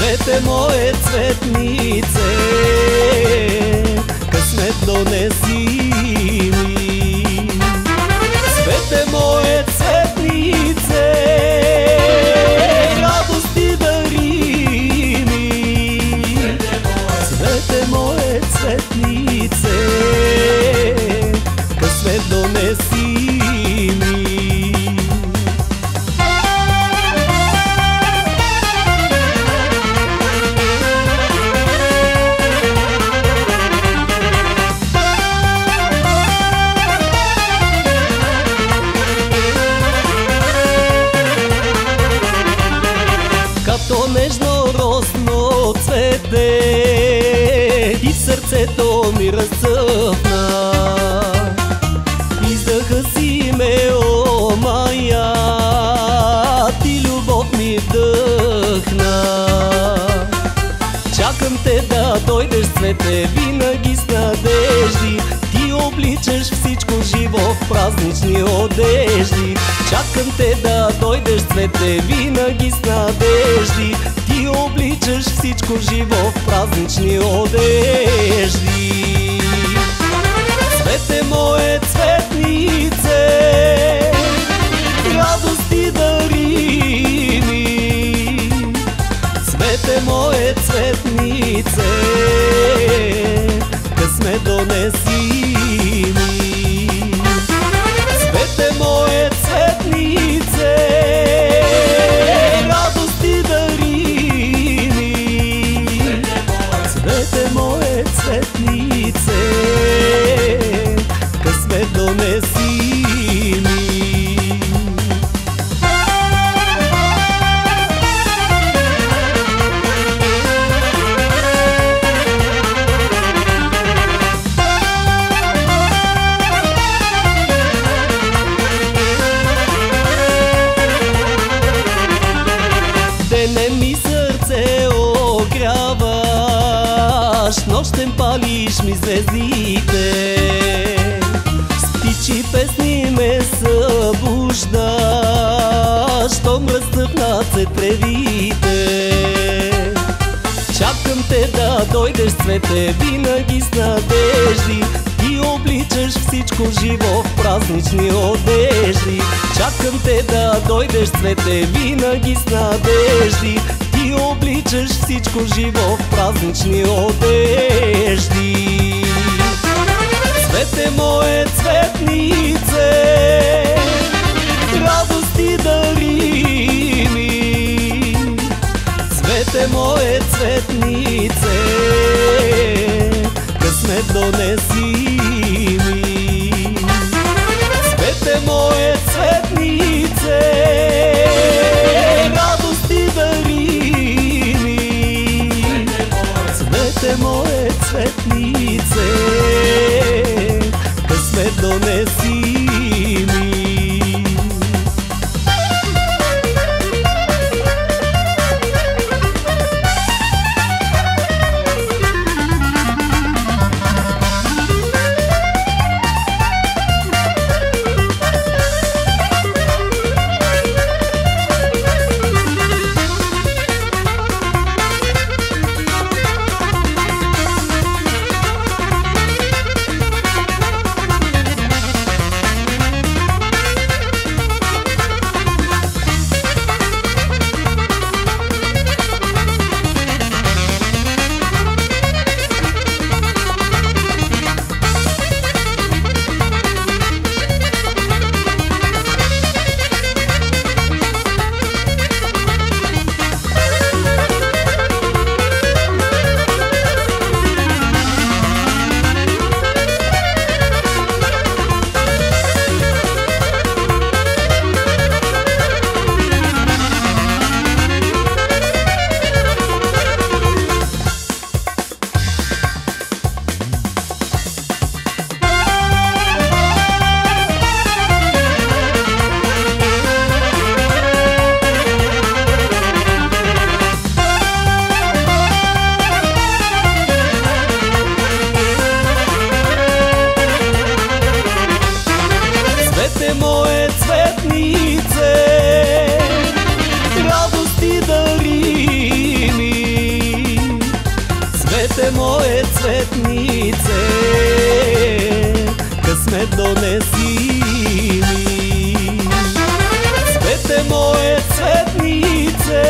Цвете мое, цветнице, късмет донеси ми. Цвете мое, цветнице, радости дари ми. Цвете мое, цветнице, късмет донеси ми. Като нежно росно цвете и в сърцето ми разцъфна. Издаха си ме омая, ти любов ми вдъхна. Чакам те да дойдеш, цвете, винаги с надежди. Ти обличаш всичко живо в празнични одежди. Чакам те да дойдеш, цвете, винаги с надежди. Ти обличаш всичко живо в празнични одежди. Цвете мое, цветнице, радости дари ми. Цвете мое, цветнице, късмет донеси ми. Цвете мое, цветнице, радости дари ми. Цвете мое, цветнице, късмет донеси ми. Дене ми сърце огряваш, нощем палиш ми звездите. С птичи песни ме събуждаш, щом разцъфнат се тревите. Чакам те да дойдеш, цвете, винаги с надежди. Ти обличаш всичко живо в празнични одежди. Чакам те да дойдеш, цвете, винаги с надежди. Ти обличаш всичко живо в празнични одежди. Цвете мое, цветнице, радости дари ми. Цвете мое, цветнице, късмет донеси ми. Цвете мое, цветнице, радости дари ми. Цвете мое, цветнице, късмет донеси ми. cvetnice, късмет донеси ми. Цвете мое, цветнице,